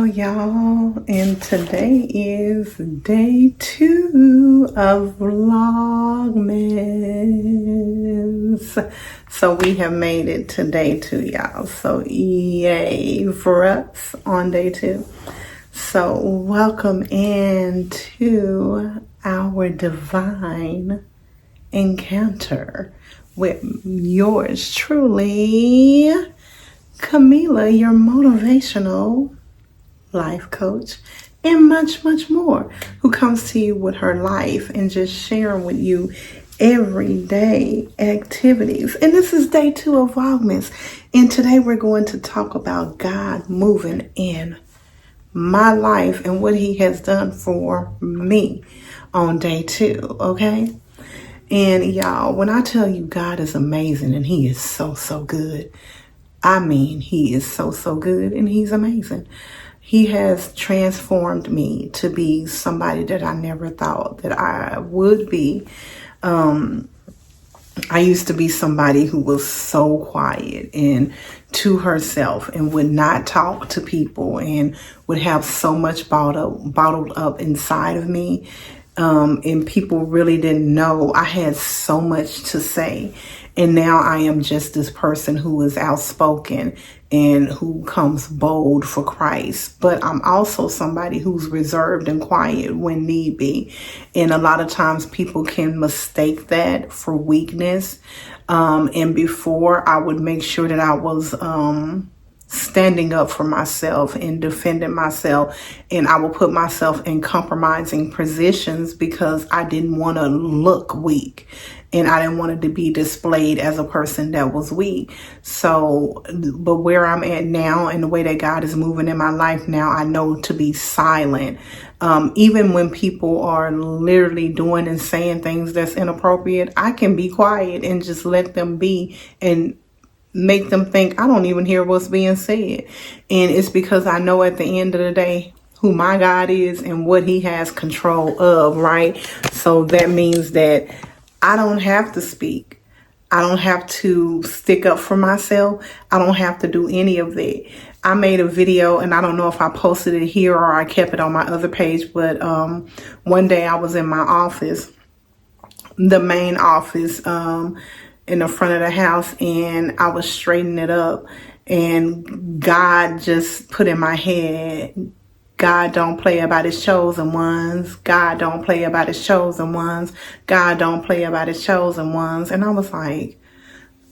Hello, y'all, and today is day 2 of Vlogmas. So we have made it to day 2, y'all. So yay for us on day 2. So welcome into our divine encounter with yours truly, Camilla, your motivational life coach, and much, much more, who comes to you with her life and just sharing with you everyday activities. And this is day 2 of Vlogmas. And today we're going to talk about God moving in my life and what he has done for me on day 2, okay? And y'all, when I tell you God is amazing and he is so, so good, I mean, he is so, so good and he's amazing. He has transformed me to be somebody that I never thought that I would be. I used to be somebody who was so quiet and to herself and would not talk to people and would have so much bottled up inside of me. And people really didn't know I had so much to say. And now I am just this person who is outspoken and who comes bold for Christ. But I'm also somebody who's reserved and quiet when need be. And a lot of times people can mistake that for weakness. And before, I would make sure that I was standing up for myself and defending myself, and I will put myself in compromising positions because I didn't want to look weak and I didn't want it to be displayed as a person that was weak. So, but where I'm at now and the way that God is moving in my life now, I know to be silent. Even when people are literally doing and saying things that's inappropriate, I can be quiet and just let them be and make them think I don't even hear what's being said. And it's because I know at the end of the day who my God is and what he has control of, right? So that means that I don't have to speak. I don't have to stick up for myself. I don't have to do any of that. I made a video, and I don't know if I posted it here or I kept it on my other page, but one day I was in my office, the main office, in the front of the house, and I was straightening it up, and God just put in my head, God don't play about his chosen ones. God don't play about his chosen ones. God don't play about his chosen ones. And I was like,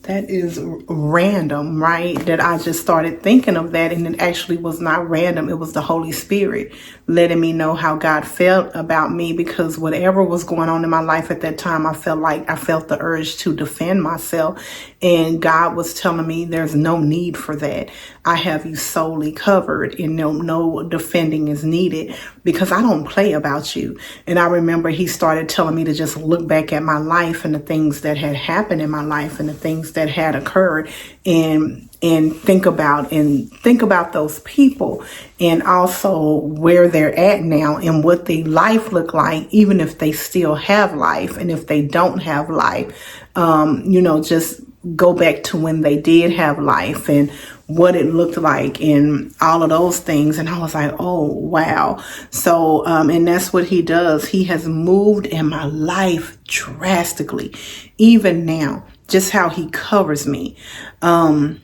that is random, right? That I just started thinking of that, and it actually was not random. It was the Holy Spirit letting me know how God felt about me, because whatever was going on in my life at that time, I felt the urge to defend myself. And God was telling me there's no need for that. I have you solely covered and no defending is needed, because I don't play about you. And I remember he started telling me to just look back at my life and the things that had happened in my life and the things that had occurred, and think about those people, and also where they're at now and what their life look like, even if they still have life, and if they don't have life, just go back to when they did have life and what it looked like and all of those things. And I was like, oh, wow. So, and that's what he does. He has moved in my life drastically, even now, just how he covers me. I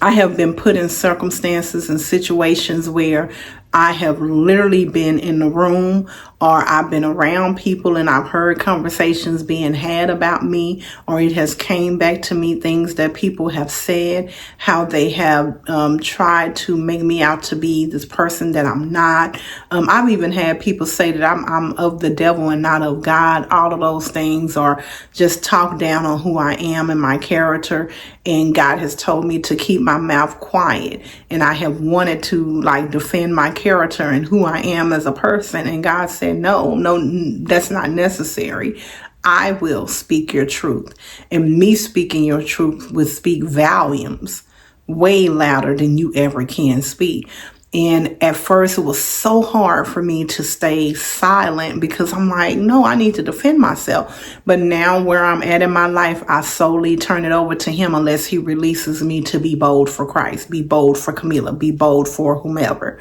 have been put in circumstances and situations where I have literally been in the room, or I've been around people and I've heard conversations being had about me, or it has came back to me things that people have said, how they have tried to make me out to be this person that I'm not. I've even had people say that I'm of the devil and not of God, all of those things, or just talk down on who I am and my character. And God has told me to keep my mouth quiet. And I have wanted to defend my character and who I am as a person. And God said, no, that's not necessary. I will speak your truth. And me speaking your truth will speak volumes, way louder than you ever can speak. And at first it was so hard for me to stay silent because I'm like, no, I need to defend myself. But now where I'm at in my life, I solely turn it over to him unless he releases me to be bold for Christ, be bold for Camilla, be bold for whomever.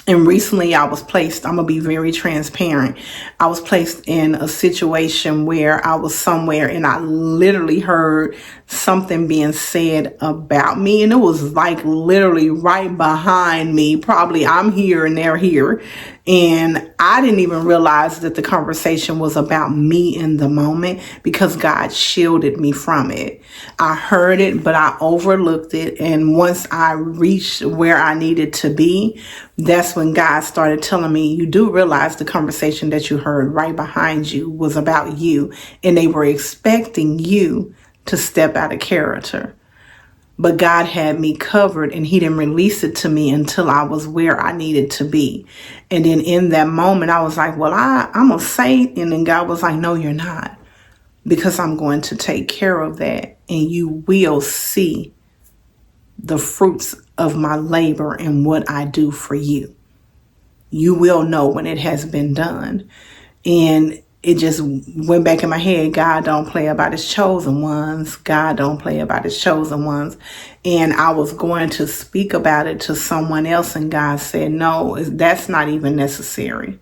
And recently I was placed, I'm going to be very transparent. I was placed in a situation where I was somewhere and I literally heard something being said about me. And it was like literally right behind me. Probably I'm here and they're here. And I didn't even realize that the conversation was about me in the moment because God shielded me from it. I heard it, but I overlooked it. And once I reached where I needed to be, that's when God started telling me, you do realize the conversation that you heard right behind you was about you. And they were expecting you to step out of character. But God had me covered and he didn't release it to me until I was where I needed to be. And then in that moment, I was like, well, I'm a saint. And then God was like, no, you're not. Because I'm going to take care of that. And you will see the fruits of my labor and what I do for you. You will know when it has been done. And it just went back in my head. God don't play about his chosen ones. God don't play about his chosen ones. And I was going to speak about it to someone else. And God said, no, that's not even necessary.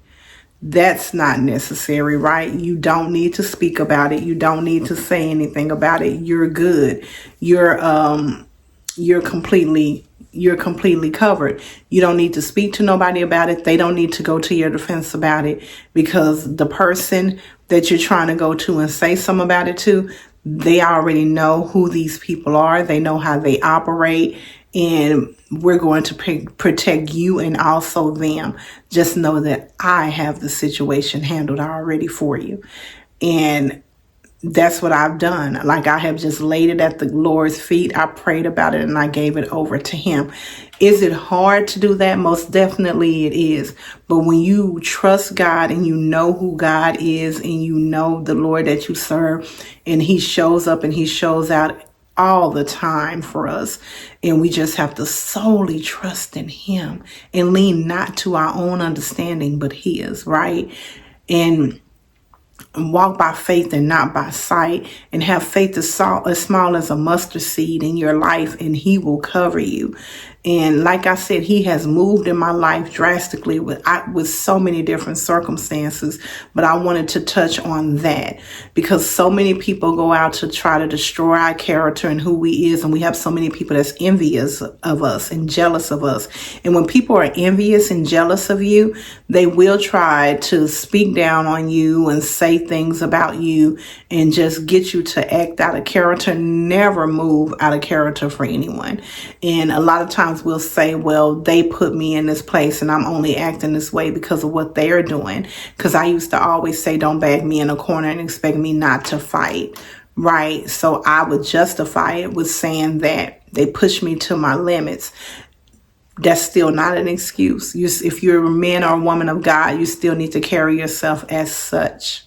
That's not necessary, right? You don't need to speak about it. You don't need to say anything about it. You're good. You're completely covered. You don't need to speak to nobody about it. They don't need to go to your defense about it because the person that you're trying to go to and say something about it to, they already know who these people are. They know how they operate, and we're going to protect you and also them. Just know that I have the situation handled already for you. And that's what I've done. Like, I have just laid it at the Lord's feet. I prayed about it and I gave it over to him. Is it hard to do that? Most definitely it is. But when you trust God and you know who God is and you know the Lord that you serve, and he shows up and he shows out all the time for us, and we just have to solely trust in him and lean not to our own understanding but his, right? And walk by faith and not by sight, and have faith as small as a mustard seed in your life, and he will cover you. And like I said, he has moved in my life drastically with so many different circumstances. But I wanted to touch on that because so many people go out to try to destroy our character and who we is. And we have so many people that's envious of us and jealous of us. And when people are envious and jealous of you, they will try to speak down on you and say things about you and just get you to act out of character. Never move out of character for anyone. And a lot of times we'll say, well, they put me in this place and I'm only acting this way because of what they're doing. Because I used to always say, don't bag me in a corner and expect me not to fight. Right. So I would justify it with saying that they push me to my limits. That's still not an excuse. If you're a man or a woman of God, you still need to carry yourself as such.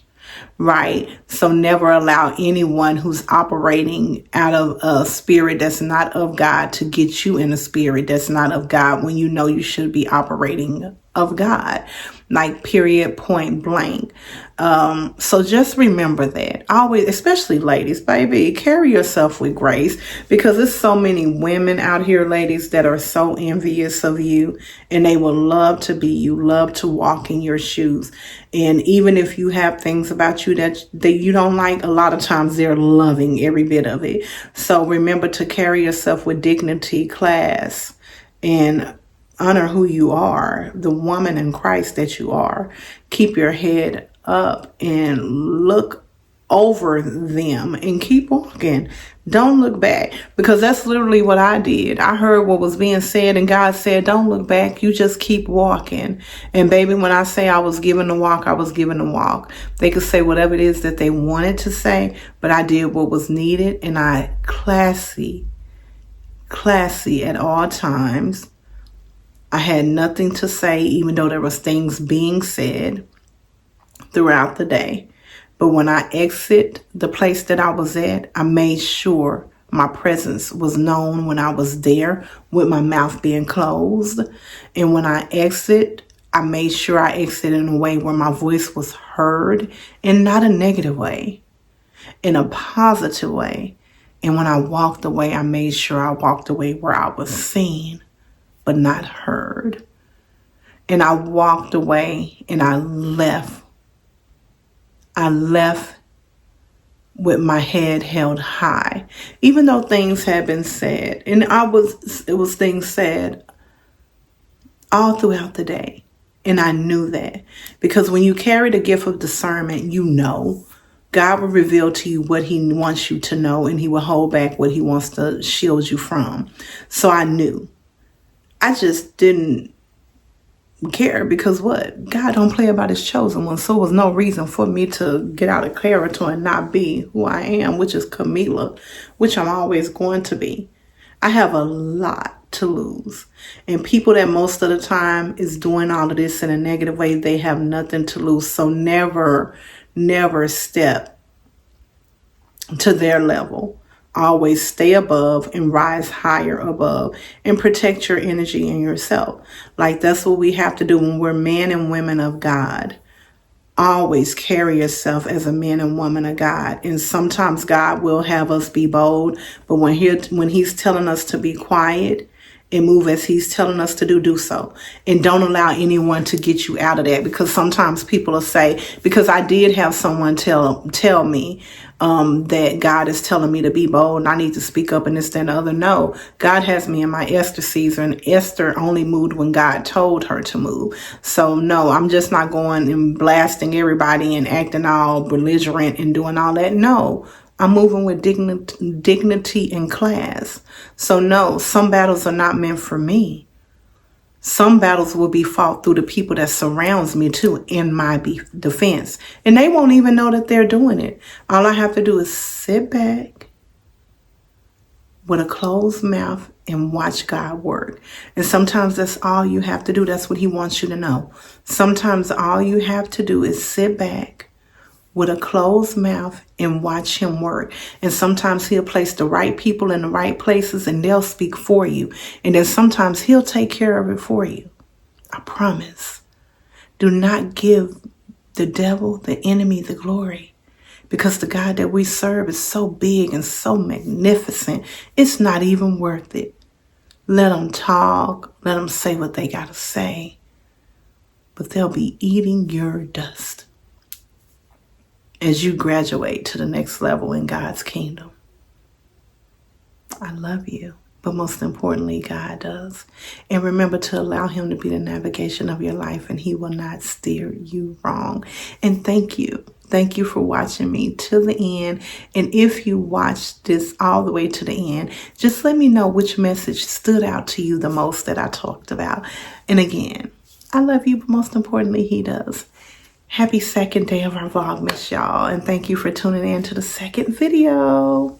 Right. So never allow anyone who's operating out of a spirit that's not of God to get you in a spirit that's not of God when you know you should be operating of God. Like, period, point blank. So just remember that. Always, especially ladies, baby, carry yourself with grace, because there's so many women out here, ladies, that are so envious of you, and they will love to be you, love to walk in your shoes. And even if you have things about you that you don't like, a lot of times they're loving every bit of it. So remember to carry yourself with dignity, class, and honor who you are, the woman in Christ that you are. Keep your head up and look over them and keep walking. Don't look back, because that's literally what I did. I heard what was being said and God said, don't look back. You just keep walking. And baby, when I say I was given to walk, I was given to walk. They could say whatever it is that they wanted to say, but I did what was needed, and I classy at all times. I had nothing to say, even though there was things being said throughout the day. But when I exit the place that I was at, I made sure My presence was known when I was there with my mouth being closed. And when I exit, I made sure I exit in a way where my voice was heard, and not a negative way, in a positive way. And when I walked away, I made sure I walked away where I was seen, but not heard. And I walked away and I left. I left with my head held high, even though things had been said. And it was things said all throughout the day. And I knew that, because when you carry the gift of discernment, you know God will reveal to you what he wants you to know, and he will hold back what he wants to shield you from. So I knew. I just didn't care, because what? God don't play about his chosen ones. So there was no reason for me to get out of character and not be who I am, which is Camilla, which I'm always going to be. I have a lot to lose. And people that most of the time is doing all of this in a negative way, they have nothing to lose. So never step to their level. Always stay above and rise higher above, and protect your energy and yourself. Like, that's what we have to do when we're men and women of God. Always carry yourself as a man and woman of God. And sometimes God will have us be bold, but when he's telling us to be quiet and move as he's telling us to do so. And don't allow anyone to get you out of that, because sometimes people will say, because I did have someone tell me that God is telling me to be bold and I need to speak up and this, that, and the other. No, God has me in my Esther season. Esther only moved when God told her to move. So no, I'm just not going and blasting everybody and acting all belligerent and doing all that. No, I'm moving with dignity and class. So no, some battles are not meant for me. Some battles will be fought through the people that surrounds me too, in my defense. And they won't even know that they're doing it. All I have to do is sit back with a closed mouth and watch God work. And sometimes that's all you have to do. That's what he wants you to know. Sometimes all you have to do is sit back with a closed mouth and watch him work. And sometimes he'll place the right people in the right places and they'll speak for you. And then sometimes he'll take care of it for you. I promise. Do not give the devil, the enemy, the glory, because the God that we serve is so big and so magnificent. It's not even worth it. Let them talk. Let them say what they got to say. But they'll be eating your dust as you graduate to the next level in God's kingdom. I love you, but most importantly, God does. And remember to allow him to be the navigation of your life, and he will not steer you wrong. And thank you. Thank you for watching me till the end. And if you watched this all the way to the end, just let me know which message stood out to you the most that I talked about. And again, I love you, but most importantly, he does. Happy second day of our Vlogmas, y'all. And thank you for tuning in to the second video.